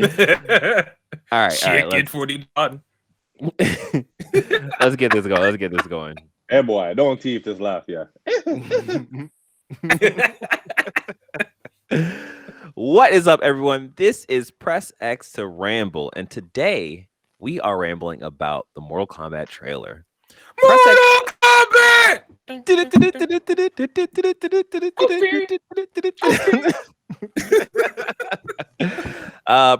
All right. Chicken for the done. Let's get this going. Let's get this going. Hey boy, don't teeth this laugh, yeah. What is up, everyone? This is Press X to Ramble, and today we are rambling about the Mortal Kombat trailer. Mortal Kombat!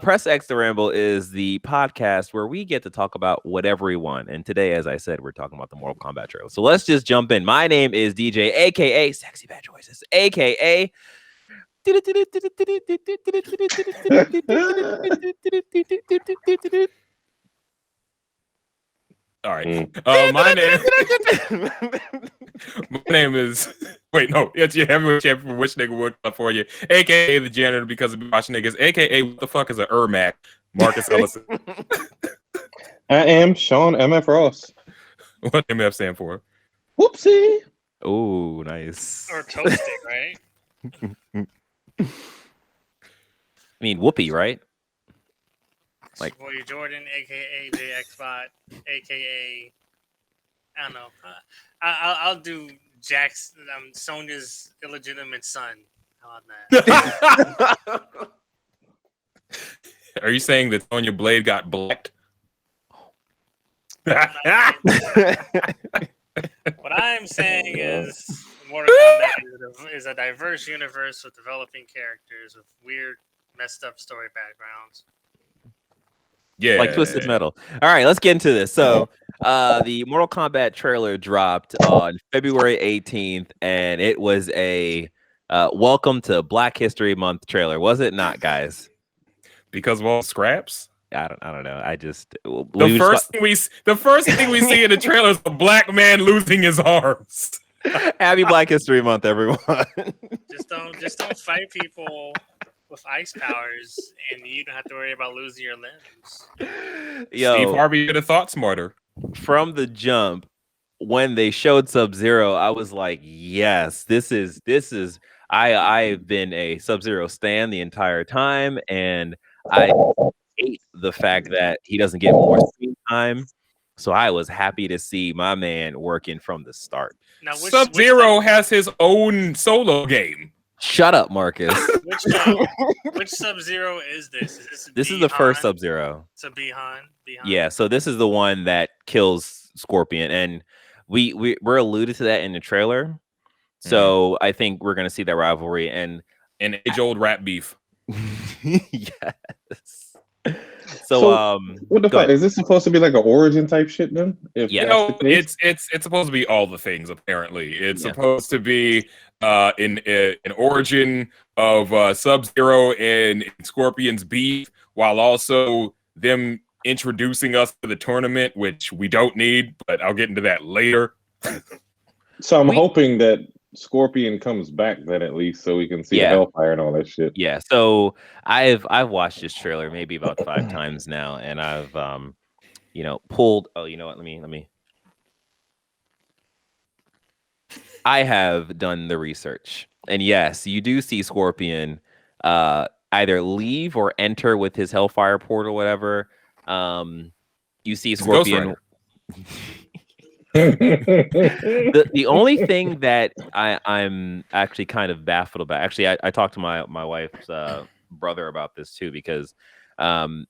Press X to Ramble is the podcast where we get to talk about whatever we want. And today, as I said, we're talking about the Mortal Kombat trailer. So let's just jump in. My name is DJ, aka Sexy Bad Choices, aka All right. My name is. Wait, no. It's your heavyweight champion from Which Nigga Wood, California, aka the janitor because of watch niggas, aka what the fuck is an Ermac, Marcus Ellison. I am Sean MF Ross. What MF stand for? Whoopsie. Oh, nice. Or toasting, right? I mean, whoopee, right? Like boy Jordan, aka JXBot, aka I don't know. I'll do Jack's Sonya's illegitimate son. How about that? Are you saying that Sonya Blade got blacked? What I'm saying is Mortal Kombat is a diverse universe with developing characters with weird, messed up story backgrounds. Yeah, like Twisted Metal. All right, let's get into this. So, the Mortal Kombat trailer dropped on February 18th, and it was a welcome to Black History Month trailer, was it not, guys? Because of all scraps. I don't know. I just the first thing we see in the trailer is a black man losing his arms. Happy Black History Month, everyone. Just don't fight people with ice powers, and you don't have to worry about losing your limbs. Yo, Steve Harvey could have thought smarter. From the jump, when they showed Sub-Zero, I was like, yes, this is. I've been a Sub-Zero stan the entire time, and I hate the fact that he doesn't get more screen time. So I was happy to see my man working from the start. Now, Sub-Zero has his own solo game. Shut up, Marcus. Which Sub-Zero is this? This is the first Sub-Zero. So Bihan. Yeah, so this is the one that kills Scorpion, and we're alluded to that in the trailer. So I think we're gonna see that rivalry and an age-old rap beef. Yes. So what the fuck is this supposed to be, like an origin type shit then? Yeah, no, it's supposed to be all the things. Apparently, it's supposed to be an origin of Sub-Zero and Scorpion's beef, while also them introducing us to the tournament, which we don't need, but I'll get into that later. So I'm hoping that Scorpion comes back then, at least, so we can see the Hellfire and all that shit. Yeah, so I've watched this trailer maybe about 5 times now, and I've pulled. Oh, you know what? Let me. I have done the research, and yes, you do see Scorpion either leave or enter with his Hellfire portal, whatever. You see Scorpion. the only thing that I'm actually kind of baffled about, actually, I talked to my wife's brother about this too, because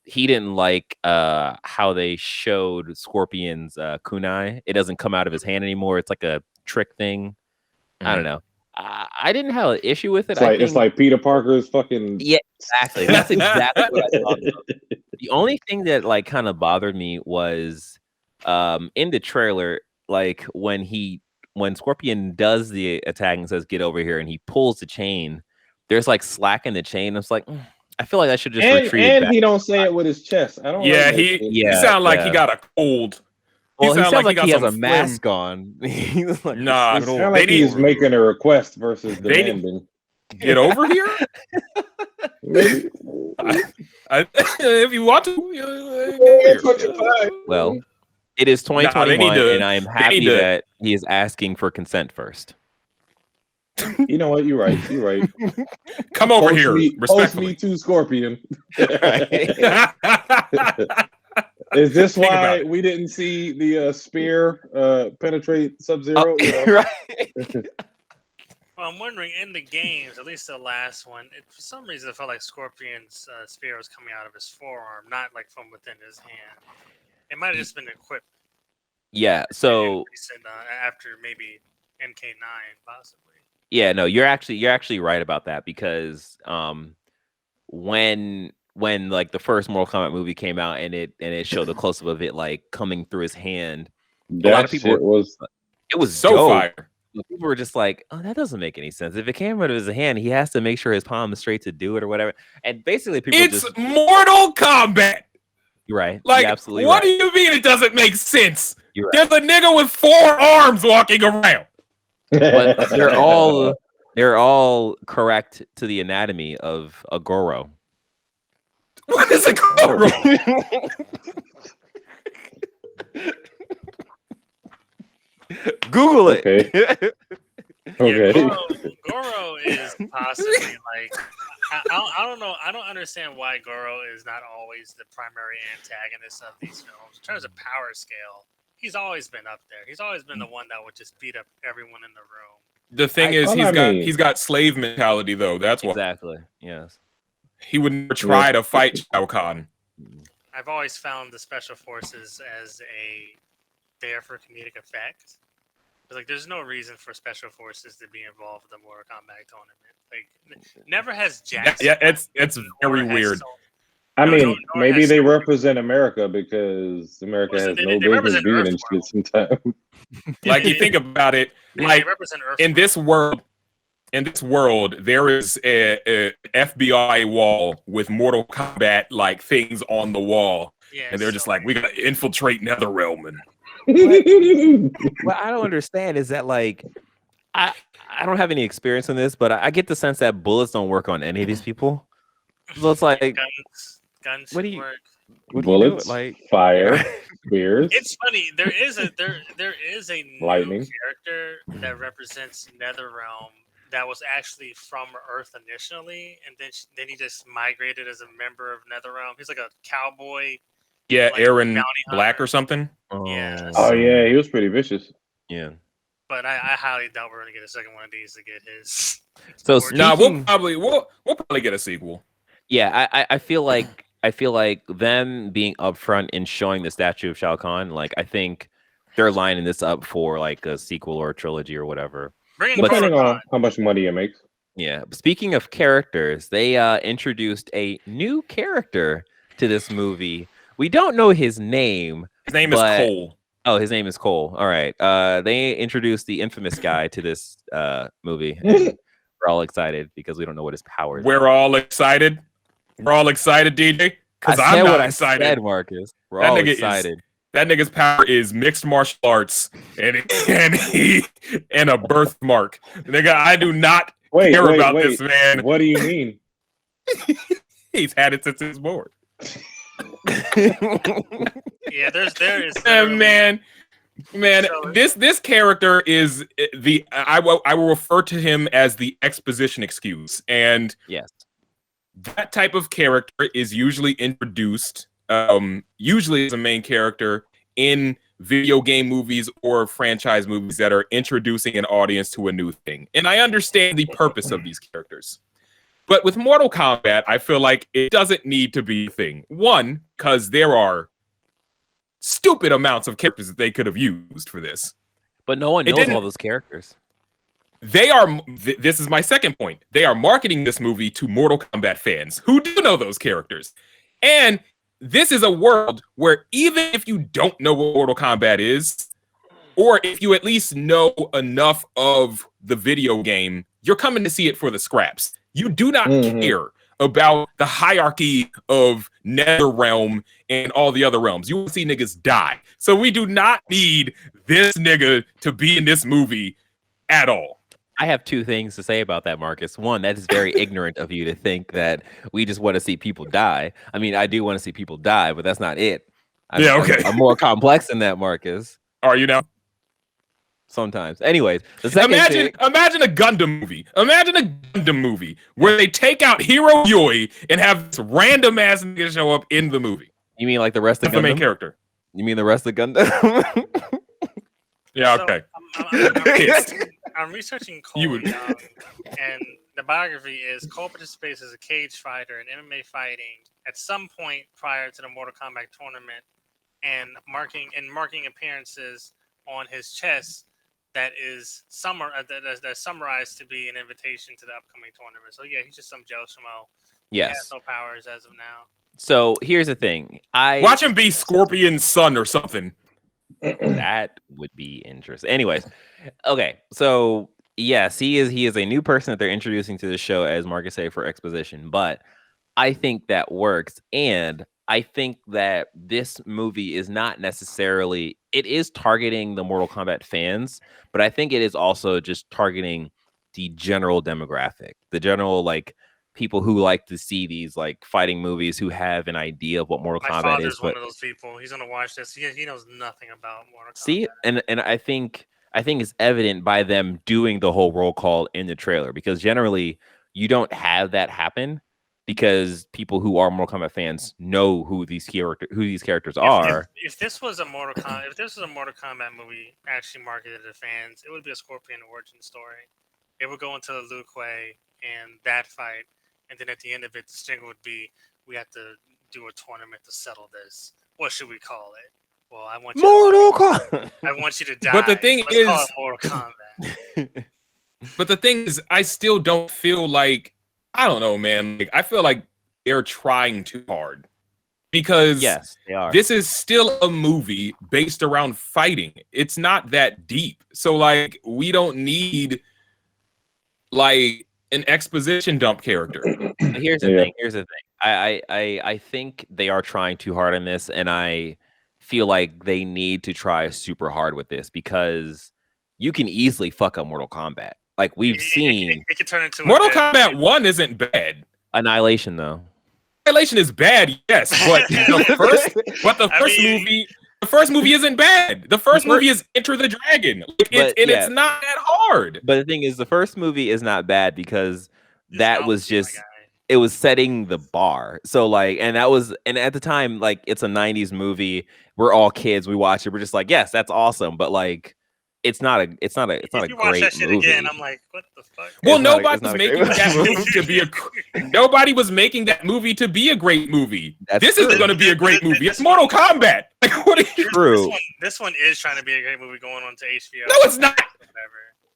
he didn't like how they showed Scorpion's kunai. It doesn't come out of his hand anymore. It's like a trick thing. I don't know. I didn't have an issue with it. It's like Peter Parker's fucking. Yeah, exactly. That's exactly what I thought of. The only thing that like kind of bothered me was in the trailer, like when Scorpion does the attack and says, "Get over here," and he pulls the chain, there's like slack in the chain. It's like, I feel like I should just retreat. And he don't say it with his chest. I don't. Yeah, he sound like he got a cold. Well, he sounds like he has a mask on. Like, nah, it sounds like he's making a request versus demanding. Get over here. Maybe. If you want to. Well, it is 2021, and I am happy that he is asking for consent first. You know what? You're right. You're right. Come over here, respectfully. Me too, Scorpion. Is this why we didn't see the spear penetrate Sub-Zero? Right. Well, I'm wondering, in the games, at least the last one, for some reason it felt like Scorpion's spear was coming out of his forearm, not like from within his hand. It might have just been equipped. Yeah, so after maybe MK9, possibly. Yeah, no, you're actually right about that, because when like the first Mortal Kombat movie came out and it showed a close up of it like coming through his hand, a lot of people it was so dope. fire. People were just like, "Oh, that doesn't make any sense. If it came out of his hand, he has to make sure his palm is straight to do it or whatever." And basically, It's Mortal Kombat. You're right. Like, you're absolutely what right. do you mean it doesn't make sense? You're There's a nigga with 4 arms walking around. But they're all correct to the anatomy of a Goro. What is a Goro? Google it. Okay. Okay. Yeah, Goro is possibly like I don't know. I don't understand why Goro is not always the primary antagonist of these films. In terms of power scale, he's always been up there. He's always been the one that would just beat up everyone in the room. The thing is, he's got slave mentality though. That's why. Exactly. Yes. He would never try to fight Shao Kahn. I've always found the special forces as there for comedic effect. Like, there's no reason for special forces to be involved in the Mortal Kombat tournament. Like, never has Jackson. Yeah, it's very weird. I mean, maybe they represent America because America has no business being in shit sometimes. Like, you think about it, like in this world, there is a FBI wall with Mortal Kombat like things on the wall, and they're just like, we gotta infiltrate Netherrealm. And what I don't understand is that, like, I don't have any experience in this, but I get the sense that bullets don't work on any of these people. So it's like, guns what do you? work. What bullets, do you do? Like fire, spears. It's funny. There is a new Lightning character that represents Netherrealm that was actually from Earth initially, and then he just migrated as a member of Netherrealm. He's like a cowboy. Yeah, like Aaron Black or something. Yeah. Oh yeah, he was pretty vicious. Yeah. But I highly doubt we're gonna get a second one of these to get his. So we'll probably get a sequel. Yeah, I feel like them being upfront in showing the statue of Shao Kahn, like, I think they're lining this up for like a sequel or a trilogy or whatever. Depending on how much money it makes. Yeah. Speaking of characters, they introduced a new character to this movie. We don't know his name. His name is Cole. Oh, his name is Cole. All right. They introduced the infamous guy to this movie. And we're all excited because we don't know what his powers are. We're all excited. We're all excited, DJ. Because I'm not excited. I said, Marcus. We're all excited. That nigga's power is mixed martial arts and a birthmark. Nigga, I do not care about this man. What do you mean? He's had it since he was born. Yeah, there is man. This character is I will refer to him as the exposition excuse, and yes, that type of character is usually introduced usually as a main character in video game movies or franchise movies that are introducing an audience to a new thing. And I understand the purpose of these characters. But with Mortal Kombat, I feel like it doesn't need to be a thing. One, because there are stupid amounts of characters that they could have used for this. But no one knows all those characters. They are, this is my second point. They are marketing this movie to Mortal Kombat fans who do know those characters. And this is a world where even if you don't know what Mortal Kombat is, or if you at least know enough of the video game, you're coming to see it for the scraps. You do not care about the hierarchy of Netherrealm and all the other realms. You will see niggas die. So we do not need this nigga to be in this movie at all. I have two things to say about that, Marcus. One, that is very ignorant of you to think that we just want to see people die. I mean, I do want to see people die, but that's not it. I'm more complex than that, Marcus. Are you now? Sometimes. Anyways, the second imagine a Gundam movie. Imagine a Gundam movie where they take out Hero Yui and have this random ass nigga show up in the movie. You mean like the rest of Gundam? The main character. You mean the rest of Gundam? Yeah, okay. So, I'm researching Cole Young, and the biography is Cole participates as a cage fighter in MMA fighting at some point prior to the Mortal Kombat tournament, and marking appearances on his chest that is summarized to be an invitation to the upcoming tournament. So yeah, he's just some Joe Schmo. Yes. He has no powers as of now. So here's the thing. Watch him be Scorpion's son or something. That would be interesting. Anyways, okay. So yes, he is a new person that they're introducing to the show, as Marcus said, for exposition. But I think that works, and I think that this movie is not necessarily. It is targeting the Mortal Kombat fans, but I think it is also just targeting the general demographic, the general people who like to see these fighting movies, who have an idea of what Mortal Kombat is. My father's one of those people. He's gonna watch this. He knows nothing about Mortal Kombat. See, and I think it's evident by them doing the whole roll call in the trailer, because generally you don't have that happen, because people who are Mortal Kombat fans know who these characters are. If this was a Mortal Kombat movie actually marketed to fans, it would be a Scorpion origin story. It would go into Liu Kuei and that fight. And then at the end of it, the stinger would be, we have to do a tournament to settle this. What should we call it? Well, I want you Mortal Kombat. I want you to die. But the thing is, call it Mortal Kombat. But the thing is, I still don't feel like, I don't know, man. I feel like they're trying too hard, because yes, they are. This is still a movie based around fighting. It's not that deep. So we don't need an exposition dump character. Here's the thing. I think they are trying too hard on this, and I feel like they need to try super hard with this, because you can easily fuck up Mortal Kombat. We've seen. It could turn into Mortal Kombat 1 isn't bad. Annihilation, though. Annihilation is bad, yes, but the first movie isn't bad. The first movie is Enter the Dragon. It's not that hard. But the thing is, the first movie is not bad because that was just, it was setting the bar. So and at the time, it's a 90s movie. We're all kids. We watch it. We're just yes, that's awesome. But it's not a if you watch great that shit movie. again, I'm like, what the fuck? Well, nobody was making that movie to be nobody was making that movie to be a great movie. This is going to be a great movie. It's Mortal Kombat. What are you? True. This one is trying to be a great movie going on to HBO. No, it's not.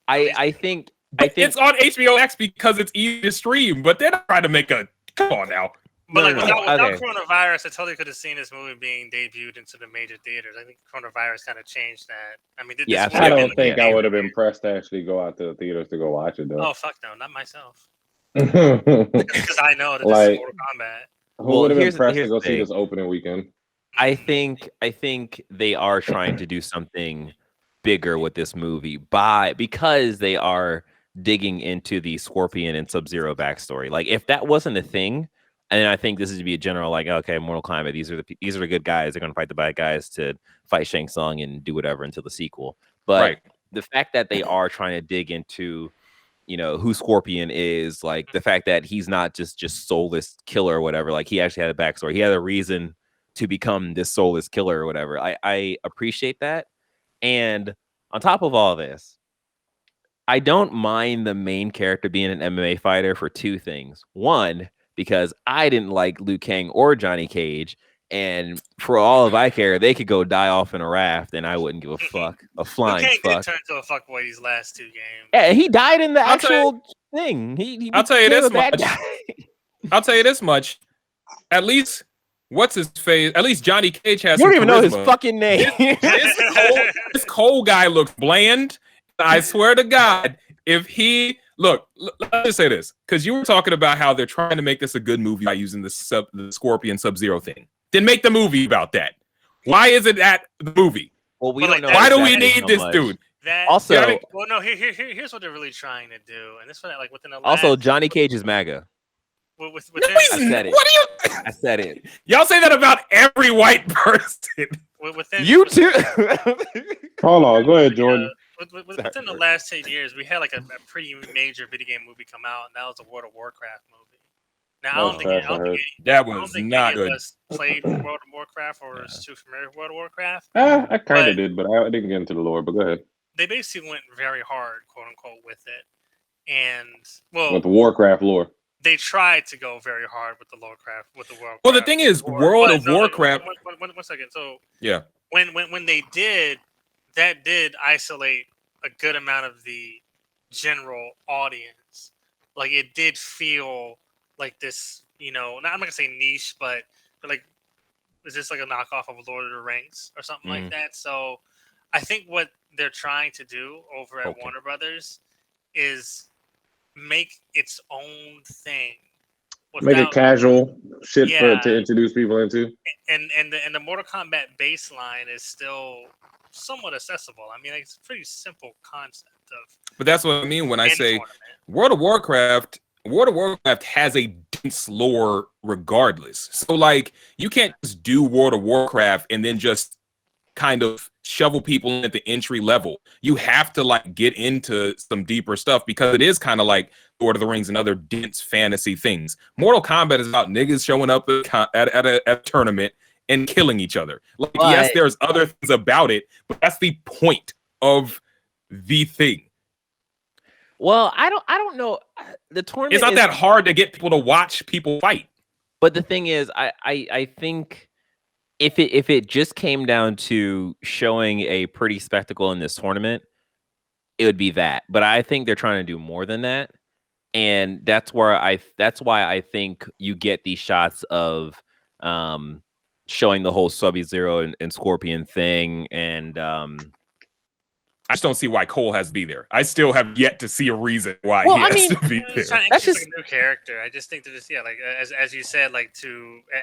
I think it's on HBO X because it's easy to stream, but they're not trying to make a. Come on now. But without coronavirus, I totally could have seen this movie being debuted into the major theaters. I think coronavirus kind of changed that. I mean, I don't think I would have been pressed to actually go out to the theaters to go watch it, though. Oh, fuck no, not myself. Because I know that this is Mortal Kombat. Who would have been pressed to go see this opening weekend? I think they are trying to do something bigger with this movie because they are digging into the Scorpion and Sub-Zero backstory. If that wasn't a thing. And I think this is to be a general okay, Mortal Kombat. These are the good guys. They're gonna fight the bad guys to fight Shang Tsung and do whatever until the sequel. But the fact that they are trying to dig into, who Scorpion is, the fact that he's not just soulless killer or whatever. He actually had a backstory. He had a reason to become this soulless killer or whatever. I appreciate that. And on top of all this, I don't mind the main character being an MMA fighter for two things. One, because I didn't like Liu Kang or Johnny Cage, and for all of I care, they could go die off in a raft, and I wouldn't give a fuck. A flying Liu Kang fuck. did turn to a fuckboy these last two games. Yeah, he died in the actual thing. I'll tell you this much. I'll tell you this much. At least, what's his face? At least Johnny Cage has. You don't even know his fucking name. This Cole guy looks bland. I swear to God, if he. Look, let's just say this, because you were talking about how they're trying to make this a good movie by using the Scorpion Sub-Zero thing. Then make the movie about that. Why is it at the movie? Well, we don't know. Why do we need this dude? Here's what they're really trying to do, and this one, within the last. Also, Johnny Cage is MAGA. I said it. What are you? I said it. Y'all say that about every white person. You too. Hold on, go ahead, Jordan. within the last 10 years, we had like a pretty major video game movie come out, and that was the World of Warcraft movie. Now, I don't think any of us played World of Warcraft or was too familiar with World of Warcraft. I kind of did, but I didn't get into the lore. But go ahead. They basically went very hard, quote unquote, with it, and with the Warcraft lore. They tried to go very hard with the Warcraft, with the Warcraft. Well, the thing is, World of Warcraft. One second. So yeah, when they did, that did isolate a good amount of the general audience. Like it did feel like this, I'm not gonna say niche, but like, is this like a knockoff of Lord of the Rings or something like that? So I think what they're trying to do over at Warner Brothers is make its own thing. Make it casual shit to introduce people into. And the Mortal Kombat baseline is still somewhat accessible. I mean, it's a pretty simple concept of. But that's what I mean when I say World of Warcraft has a dense lore regardless. So like you can't just do World of Warcraft and then just kind of shovel people at the entry level. You have to like get into some deeper stuff because it is kind of like Lord of the Rings and other dense fantasy things. Mortal Kombat is about niggas showing up at a tournament and killing each other. Like, yes, there's other things about it, but that's the point of the thing. Well, I don't know. The tournament it's not that hard to get people to watch people fight. But the thing is, I think if it just came down to showing a pretty spectacle in this tournament, it would be that. But I think they're trying to do more than that. And that's why I think you get these shots of showing the whole Sub-Zero and Scorpion thing. And I just don't see why Cole has to be there. I still have yet to see a reason why he has to be there. That's just like a new character. I just think that just like as you said, like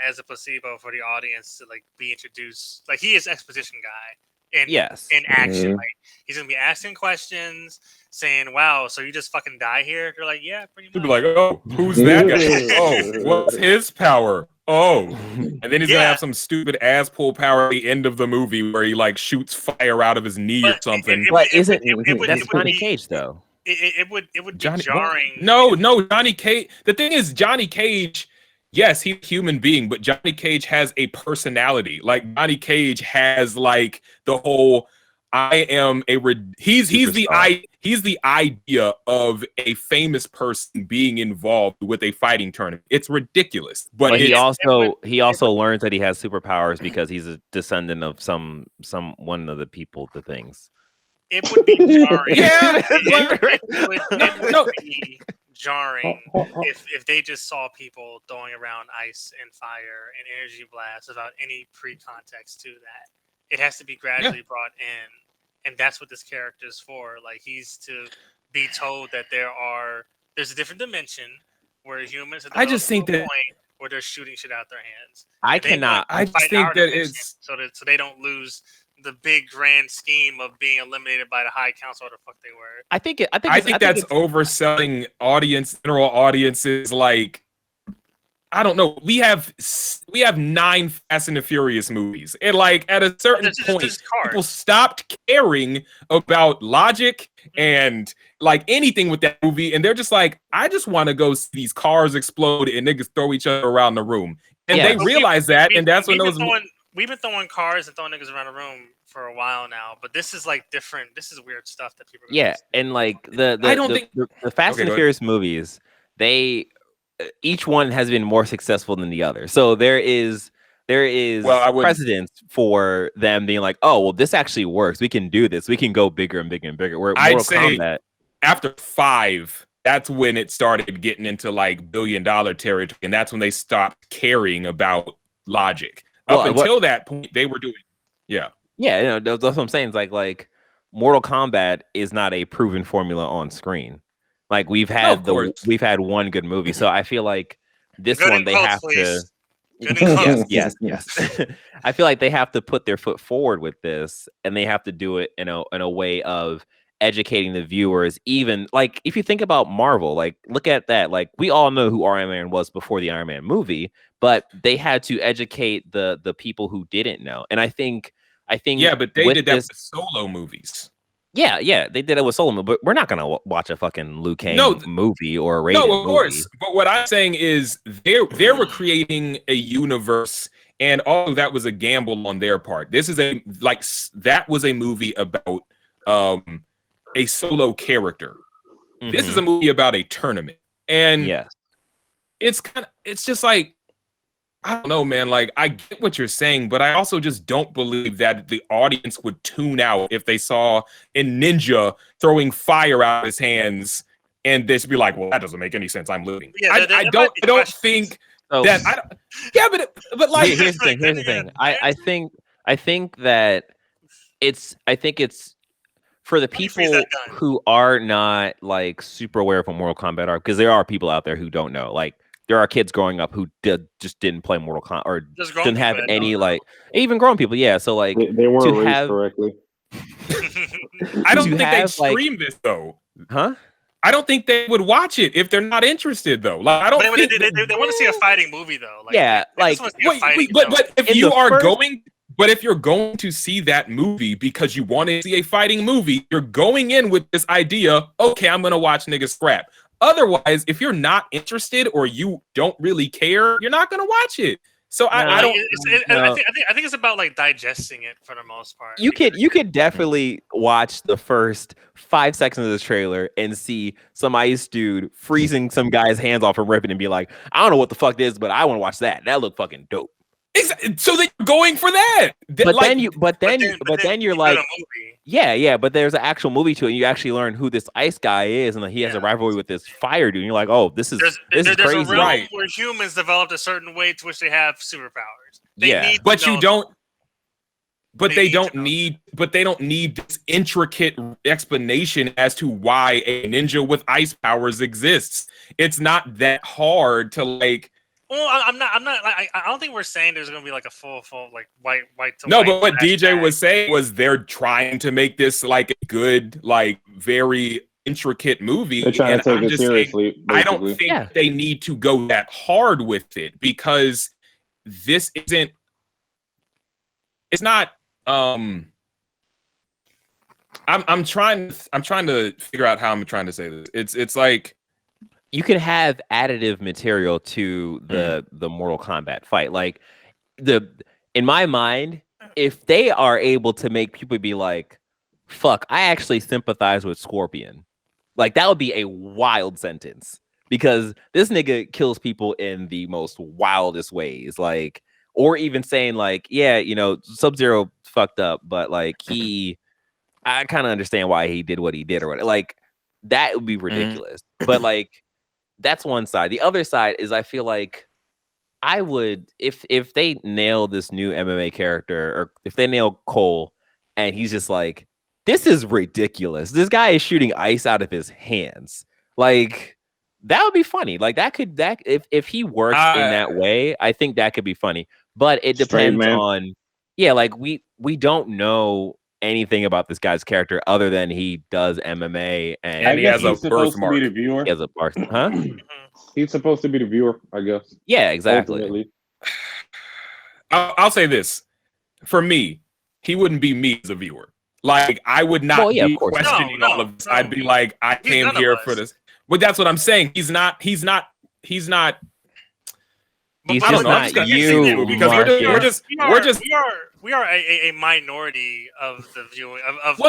as a placebo for the audience to like be introduced. Like he is exposition guy. And in action, like he's gonna be asking questions, saying, "Wow, so you just fucking die here?" They're like, "Yeah, pretty much." He'll be like, "Oh, who's that guy? Oh, what's his power? Oh," and then he's gonna have some stupid ass pull power at the end of the movie where he like shoots fire out of his knee or something. That's Johnny Cage though? It would be jarring. No, Johnny Cage. The thing is, Johnny Cage. Yes, he's a human being, but Johnny Cage has a personality. Like Johnny Cage has like the whole he's the idea of a famous person being involved with a fighting tournament. It's ridiculous. But he also learns that he has superpowers because he's a descendant of one of the people, the things. It would be jarring. It would be jarring if they just saw people throwing around ice and fire and energy blasts without any pre-context to that. It has to be gradually brought in, and that's what this character is for. Like he's to be told that there's a different dimension where humans. I just think that point where they're shooting shit out their hands. I just think that it's so they don't lose the big grand scheme of being eliminated by the High Council, or the fuck they were. I think that's overselling general audiences. Like, I don't know. We have 9 Fast and the Furious movies, and like at a certain point, people stopped caring about logic and like anything with that movie, and they're just like, I just want to go see these cars explode and niggas throw each other around the room, and they realize that, and that's when those. We've been throwing cars and throwing niggas around the room for a while now, but this is like different. This is weird stuff that people. And like the Fast and the Furious movies, each one has been more successful than the other. So there is precedence for them being like, oh well, this actually works. We can do this. We can go bigger and bigger and bigger. Where I'd say after 5, that's when it started getting into like $1 billion territory, and that's when they stopped caring about logic. Up until that point, they were doing, that's what I'm saying. It's like Mortal Kombat is not a proven formula on screen. Like we've had one good movie, so I feel like this one they have to. Yes. I feel like they have to put their foot forward with this, and they have to do it in a way of educating the viewers. Even like if you think about Marvel, like look at that. Like we all know who Iron Man was before the Iron Man movie, but they had to educate the people who didn't know. And I think but they did that with solo movies. Yeah, they did it with Solomon, but we're not gonna watch a fucking Liu Kang movie or a Raiden movie. No, of course. But what I'm saying is they were creating a universe, and all of that was a gamble on their part. This is that was a movie about a solo character. Mm-hmm. This is a movie about a tournament, and it's just like, I don't know, man. Like, I get what you're saying, but I also just don't believe that the audience would tune out if they saw a ninja throwing fire out of his hands and they'd be like, "Well, that doesn't make any sense. I'm losing." Yeah, I don't think that. But like, here's the thing. I think that it's for the people who are not like super aware of what Mortal Kombat are, because there are people out there who don't know. Like, there are kids growing up who just didn't play Mortal Kombat or didn't have any like, even grown people. Yeah, so like they weren't raised correctly. I don't think they'd stream this though. Huh? I don't think they would watch it if they're not interested though. Like, I don't think they want to see a fighting movie though. Like, yeah, like but if you are going. But if you're going to see that movie because you want to see a fighting movie, you're going in with this idea, okay, I'm going to watch niggas scrap. Otherwise, if you're not interested or you don't really care, you're not going to watch it. So I don't. I think it's about like digesting it for the most part. You could definitely watch the first 5 seconds of the trailer and see some ice dude freezing some guy's hands off and ripping and be like, I don't know what the fuck this is, but I want to watch that. That looked fucking dope. So they're going for that. But then you're like, yeah, but there's an actual movie to it. And you actually learn who this ice guy is, and he has a rivalry with this fire dude. And you're like, oh, this is crazy. There's a realm where humans developed a certain way to which they have superpowers. They don't need this intricate explanation as to why a ninja with ice powers exists. It's not that hard to like. Well, I'm not. Like, I don't think we're saying there's going to be like a full like white. No, but what DJ was saying was they're trying to make this like a good, like very intricate movie. They're trying to take it seriously. I don't think they need to go that hard with it because this isn't. It's not. I'm trying to figure out how I'm trying to say this. It's like. You can have additive material to the Mortal Kombat fight. Like in my mind, if they are able to make people be like, fuck, I actually sympathize with Scorpion. Like, that would be a wild sentence because this nigga kills people in the most wildest ways. Like, or even saying like, yeah, Sub-Zero fucked up, but like I kind of understand why he did what he did or whatever. Like, that would be ridiculous. But like, that's one side. The other side is I feel like I would, if they nail this new MMA character, or if they nail Cole and he's just like, this is ridiculous. This guy is shooting ice out of his hands. Like, that would be funny. Like, if he works in that way, I think that could be funny. But it depends on, like we don't know anything about this guy's character other than he does MMA and he has a birthmark. He has a birth, huh? He's supposed to be the viewer, I guess. Yeah, exactly. Ultimately. I'll say this: for me, he wouldn't be me as a viewer. Like, I would not be questioning all of this. I'd be like, I came here for this. But that's what I'm saying. He's not. He's just not you, because we are a minority of the viewing of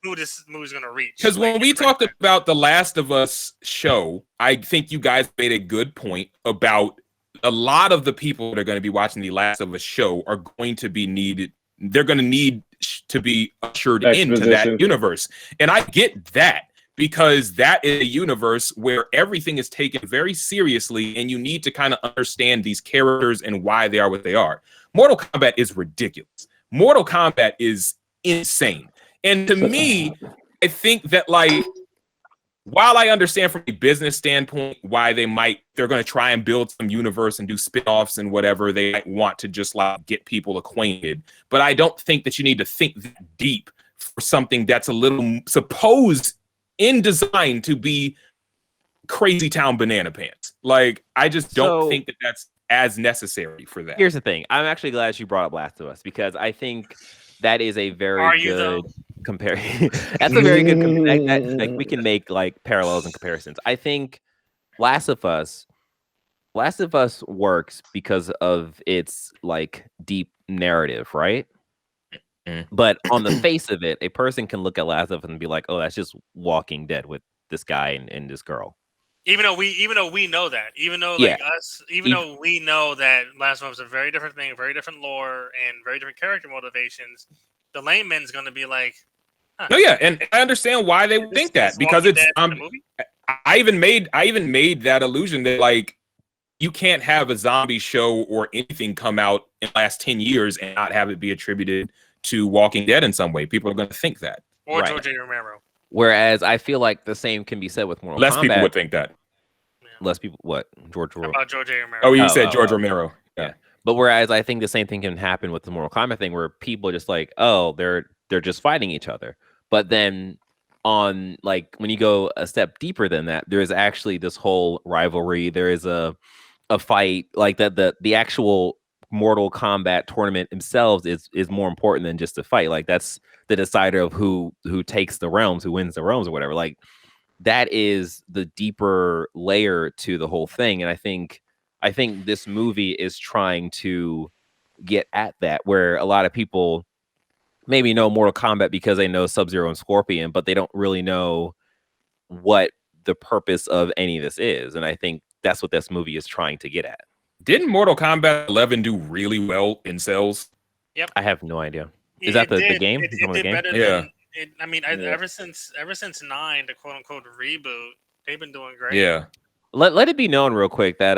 who this movie's going to reach. Because when we talked about the Last of Us show, I think you guys made a good point about a lot of the people that are going to be watching the Last of Us show are going to be needed. They're going to need to be ushered into that universe, and I get that. Because that is a universe where everything is taken very seriously and you need to kind of understand these characters and why they are what they are. Mortal Kombat is ridiculous. Mortal Kombat is insane. And to me, I think that, like, while I understand from a business standpoint why they're going to try and build some universe and do spin-offs and whatever, they might want to just like get people acquainted. But I don't think that you need to think that deep for something that's a little supposed in design to be crazy town banana pants. Like, I just don't think that that's as necessary for that. Here's the thing. I'm actually glad you brought up Last of Us because I think that is a very Are you, good though? comparison. That's a very good like we can make like parallels and comparisons. I think Last of Us works because of its like deep narrative, right? But on the face of it, a person can look at Last of Us and be like, "Oh, that's just Walking Dead with this guy and this girl." Even though we know that, even though like us, though we know that Last of Us is a very different thing, very different lore, and very different character motivations, the layman's going to be like, huh, "No, yeah," and I understand why they would think that because it's I even made that illusion that like you can't have a zombie show or anything come out in the last 10 years and not have it be attributed to Walking Dead in some way. People are going to think that. Or George A. Romero. Whereas I feel like the same can be said with Mortal Kombat. Less people would think that. Yeah. Less people, what? George Romero? About George A. Romero. Oh, you said George Romero. Yeah. But whereas I think the same thing can happen with the Mortal Kombat thing where people are just like, oh, they're just fighting each other. But then on like when you go a step deeper than that, there is actually this whole rivalry. There is a fight like that. The actual Mortal Kombat tournament themselves is more important than just a fight. Like that's the decider of who takes the realms, who wins the realms or whatever. Like that is the deeper layer to the whole thing. And I think this movie is trying to get at that, where a lot of people maybe know Mortal Kombat because they know Sub-Zero and Scorpion, but they don't really know what the purpose of any of this is. And I think that's what this movie is trying to get at. Didn't Mortal Kombat 11 do really well in sales? Yep. I have no idea. Is that the game? It did better yeah. Ever since 9, the quote unquote reboot, they've been doing great. Yeah. Let it be known real quick that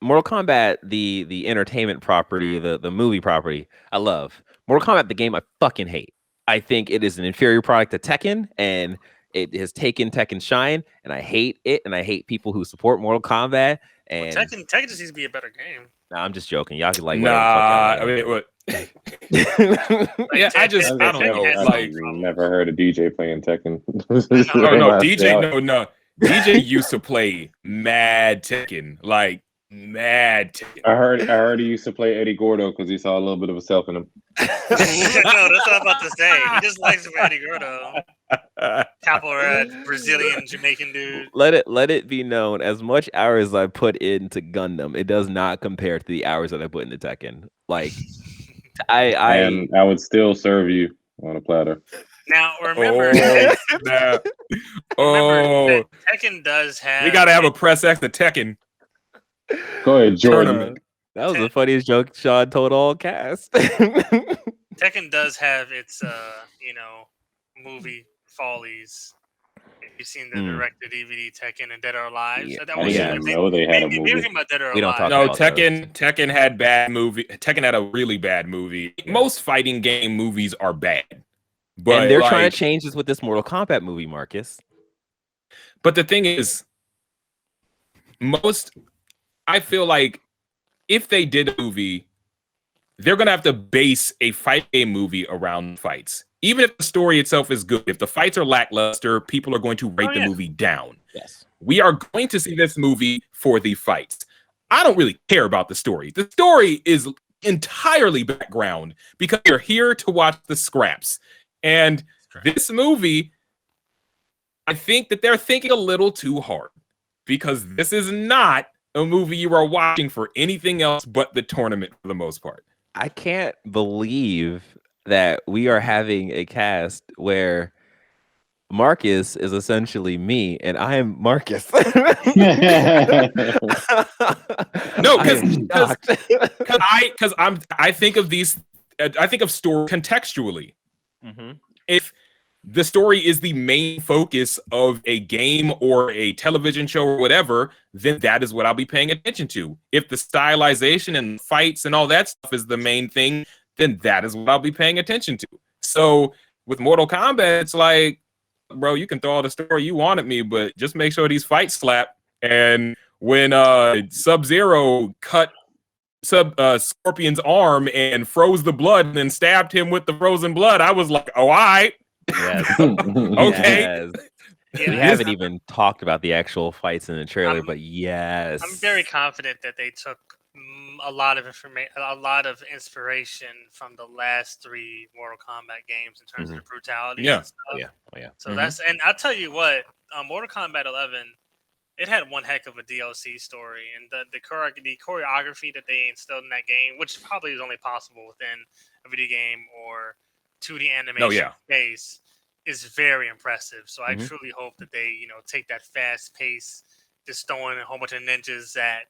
Mortal Kombat, the entertainment property, the movie property, I love. Mortal Kombat, the game, I fucking hate. I think it is an inferior product to Tekken, and it has taken Tekken's shine, and I hate it, and I hate people who support Mortal Kombat. And Tekken just needs to be a better game. Nah, I'm just joking. Y'all can like. Nah, I mean, what? Yeah, I don't know. Like, never heard a DJ playing Tekken. No, DJ, no. DJ used to play mad Tekken, like mad Tekken. I heard he used to play Eddie Gordo because he saw a little bit of himself in him. No, that's what I'm about to say. He just likes Eddie Gordo. Capo Red, Brazilian, Jamaican dude. Let it be known, as much hours I put into Gundam, it does not compare to the hours that I put into Tekken. Like, I would still serve you on a platter. Now remember, that Tekken does have. We gotta have a press X to Tekken. Go ahead, Jordan. That was the funniest joke Sean told all cast. Tekken does have its movie follies. You've seen the direct-to-DVD Tekken and Dead or Alive. Yeah. So that was they had a movie. Maybe about Dead or We don't Alive. talk No, about Tekken had bad movie. Tekken had a really bad movie. Most fighting game movies are bad. But and they're trying to change this with this Mortal Kombat movie, Marcus. But the thing is, I feel like if they did a movie, they're going to have to base a fight game movie around fights. Even if the story itself is good, if the fights are lackluster, people are going to rate the movie down. Yes. We are going to see this movie for the fights. I don't really care about the story. The story is entirely background because you're here to watch the scraps. And this movie, I think that they're thinking a little too hard because this is not a movie you are watching for anything else but the tournament for the most part. I can't believe that we are having a cast where Marcus is essentially me and I am Marcus. No, because I think of these. I think of story contextually. Mm-hmm. If the story is the main focus of a game or a television show or whatever, then that is what I'll be paying attention to. If the stylization and fights and all that stuff is the main thing, then that is what I'll be paying attention to. So with Mortal Kombat, it's like, bro, you can throw all the story you want at me, but just make sure these fights slap. And when Sub-Zero cut Scorpion's arm and froze the blood and then stabbed him with the frozen blood, I was like, oh, all right. Yes. Okay. Yes. We haven't even talked about the actual fights in the trailer, but yes. I'm very confident that they took a lot of information, a lot of inspiration from the last 3 Mortal Kombat games in terms of the brutality. Yeah. And stuff. Oh yeah. So that's, and I'll tell you what, Mortal Kombat 11, it had one heck of a DLC story, and the choreography that they instilled in that game, which probably is only possible within a video game or 2D animation space, is very impressive. So I truly hope that they, take that fast pace, just throwing a whole bunch of ninjas at,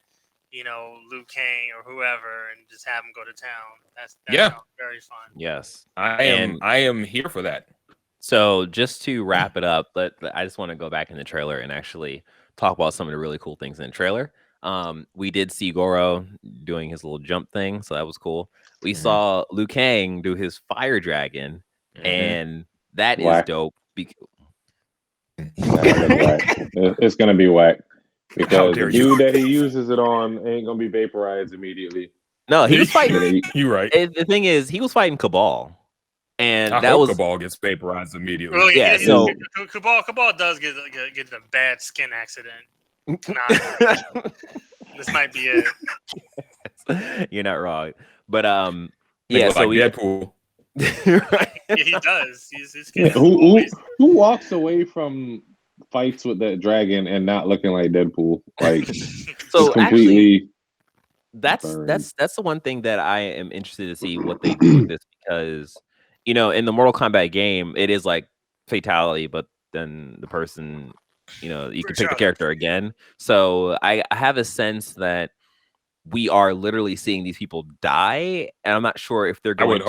Liu Kang or whoever, and just have them go to town. That sounds very fun. Yes, I am here for that. So just to wrap it up, I just want to go back in the trailer and actually talk about some of the really cool things in the trailer. We did see Goro doing his little jump thing, so that was cool. We saw Liu Kang do his fire dragon, and that is dope. It's gonna be whack because the dude that he uses it on ain't gonna be vaporized immediately. No, he was fighting. You're right. The thing is, he was fighting Cabal. And Cabal gets vaporized immediately. Well, so Cabal does get a bad skin accident. This might be it. You're not wrong, but so Deadpool. Right? Yeah, he does. Who walks away from fights with that dragon and not looking like Deadpool? Like, so completely. Actually, that's the one thing that I am interested to see what they do with this, because in the Mortal Kombat game, it is like fatality, but then the person, you can pick the character again. So I have a sense that we are literally seeing these people die, and I'm not sure if they're going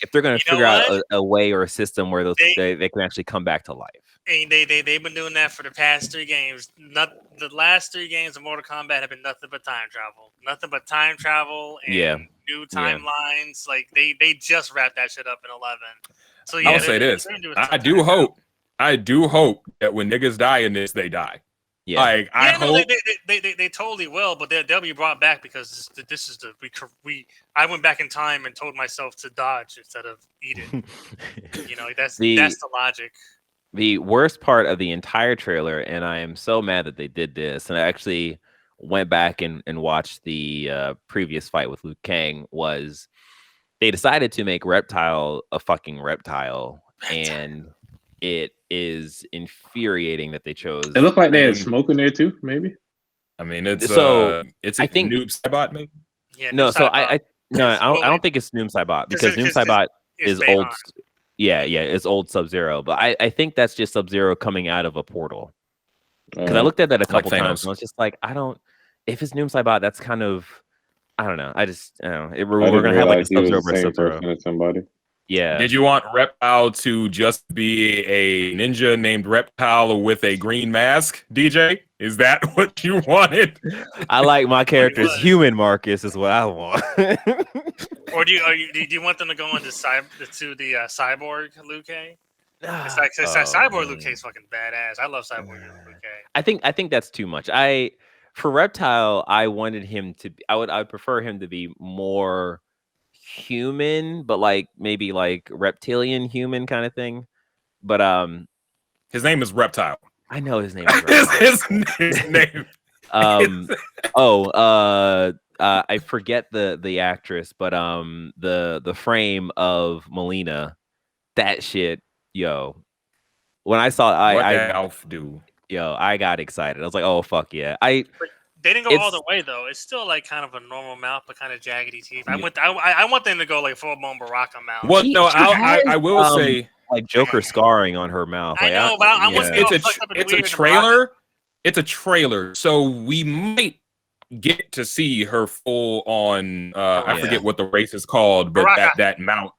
if they're going to figure out a way or a system where they can actually come back to life. And they've been doing that for the past 3 games. The last 3 games of Mortal Kombat have been nothing but time travel and new timelines. Like they just wrapped that shit up in 11. So yeah, I'll say this: I do hope that when niggas die in this, they die. Yeah, like I hope they totally will, but they'll be brought back because this is I went back in time and told myself to dodge instead of eat it. That's the logic. The worst part of the entire trailer, and I am so mad that they did this, and I actually went back and watched the previous fight with Liu Kang, was they decided to make Reptile a fucking reptile, and it is infuriating that they chose. It looked like they had smoke in there too, maybe. I mean, it's I think Noob Saibot, maybe. Yeah, no, so I don't think it's Noob Saibot, because Noob Saibot is old. Yeah, it's old Sub-Zero, but I think that's just Sub-Zero coming out of a portal. Because I looked at that a couple times, and I was just like, if it's Noob Saibot, that's kind of, I don't know. We're gonna have like a Sub-Zero versus Sub-Zero. Somebody. Yeah. Did you want Reptile to just be a ninja named Reptile with a green mask, DJ? Is that what you wanted? I like my character's human, Marcus, is what I want. Or do you want them to go into the cyborg Liu Kang? It's like cyborg Liu Kang's fucking badass. I love cyborg Liu Kang. I think that's too much. For Reptile, I wanted him to be, I would prefer him to be more human, but maybe reptilian human kind of thing. But his name is Reptile. I know his name is Reptile. his name. I forget the actress, but the frame of Melina, that shit, when I saw Alf do? I got excited. I was like, oh fuck yeah. They didn't go all the way though. It's still like kind of a normal mouth, but kind of jaggedy teeth. I want them to go like full blown Baraka mouth. Well, I will say like Joker scarring on her mouth. I know, but I want it's a trailer. It's a trailer, so we might get to see her full on. I forget what the race is called, but that mount.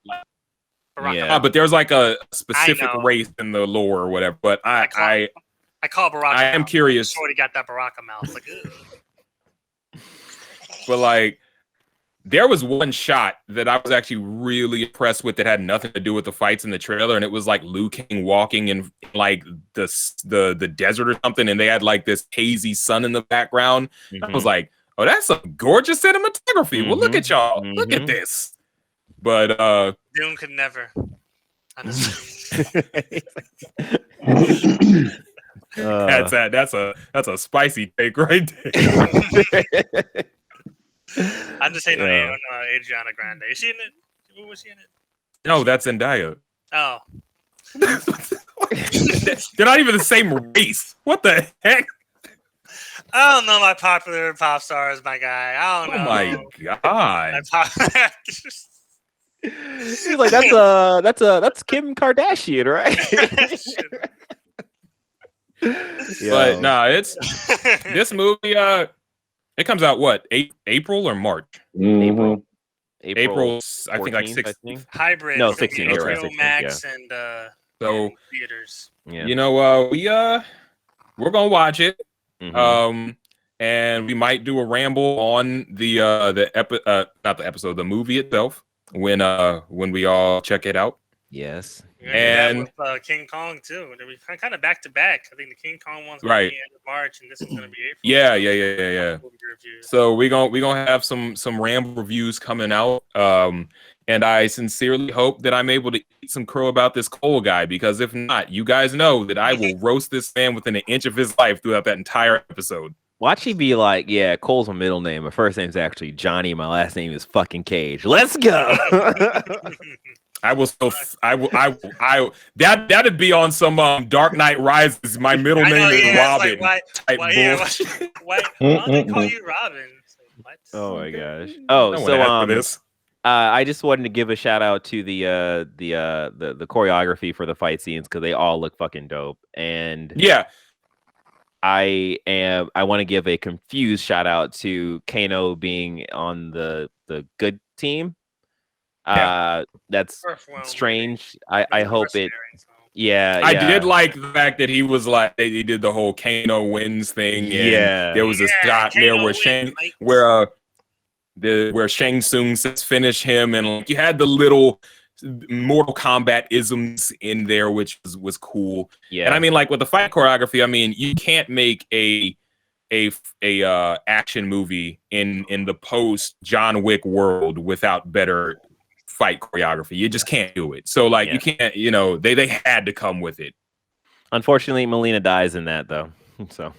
But there's like a specific race in the lore or whatever. But I call Baraka. I am curious. Already got that Baraka mouth. Like, but there was one shot that I was actually really impressed with that had nothing to do with the fights in the trailer, and it was like Liu Kang walking in like the desert or something, and they had like this hazy sun in the background. I was like, oh, that's some gorgeous cinematography. Well, look at y'all. Look at this. But Dune could never. That's a spicy take right there. I'm just saying on Adriana Grande. Is she in it? Who was she in it? No, that's Zendaya. Oh. They're not even the same race. What the heck? I don't know my popular pop stars, my guy. I don't know. Oh my god. He's like, that's Kim Kardashian, right? But nah, it's this movie. It comes out what? April or March? April. April. I think like 16th. Hybrid. No, 16. You're right. 16, Max and so theaters. Yeah. You know, we're gonna watch it. Mm-hmm. And we might do a ramble on the movie itself when we all check it out. Yes. And with, King Kong too. We kind of back to back. I think the King Kong one's right. Be end of March, and this is gonna be April. Yeah. So we're gonna have some ramble reviews coming out. And I sincerely hope that I'm able to eat some crow about this Cole guy, because if not, you guys know that I will roast this man within an inch of his life throughout that entire episode. Watch he be like, yeah, Cole's my middle name. My first name's actually Johnny. My last name is fucking Cage. Let's go. That'd be on some Dark Knight Rises. My middle name is Robin. Like, why don't they call you Robin? Like, oh my gosh. Oh, so I just wanted to give a shout out to the choreography for the fight scenes, because they all look fucking dope. And yeah, I want to give a confused shout out to Kano being on the good team. That's strange. I hope it. Yeah, I did like the fact that he was like he did the whole Kano wins thing. And there was a shot there where Shang Tsung says finish him, and like you had the little Mortal Kombat isms in there, which was cool. Yeah, and I mean, like with the fight choreography, I mean, you can't make a action movie in the post John Wick world without better fight choreography. You just can't do it. So like you can't, they had to come with it. Unfortunately, Melina dies in that though. So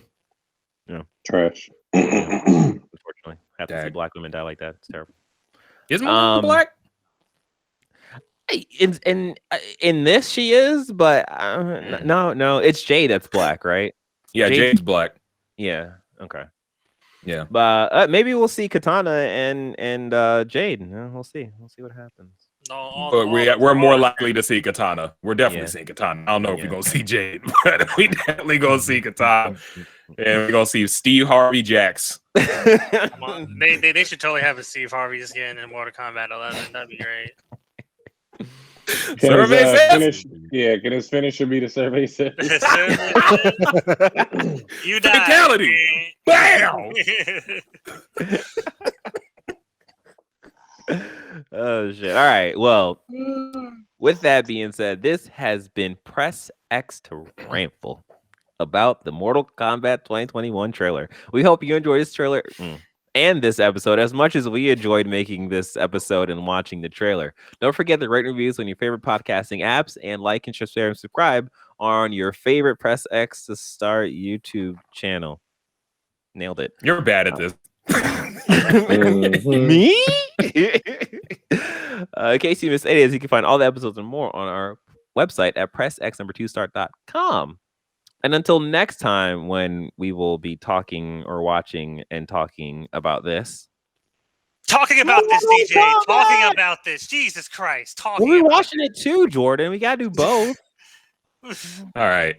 trash. Unfortunately, have to see black women die like that. It's terrible. Is Melina black? In this she is, but no, it's Jade that's black, right? Yeah, Jade's black. Yeah. Okay. Yeah, but maybe we'll see Katana and Jade. We'll see what happens. But we're more likely to see Katana. We're definitely seeing Katana. I don't know if we're gonna see Jade, but we definitely gonna see Katana, and we're gonna see Steve Harvey Jax. They should totally have a Steve Harvey skin in Mortal Kombat 11. That'd be great. Can his finisher be the survey says? You die. Fatality. Bam. Oh shit. All right. Well, with that being said, this has been Press X to Ramble about the Mortal Kombat 2021 trailer. We hope you enjoyed this trailer and this episode as much as we enjoyed making this episode and watching the trailer. Don't forget to rate reviews on your favorite podcasting apps, and like and share and subscribe on your favorite Press X to Start YouTube channel. Nailed it. You're bad at this. Me? In case you missed any of this, you can find all the episodes and more on our website at pressx2start.com. And until next time, when we will be talking or watching and talking about this. Talking about this, DJ. Talking about this. Jesus Christ. We're watching it too, Jordan. We got to do both. All right.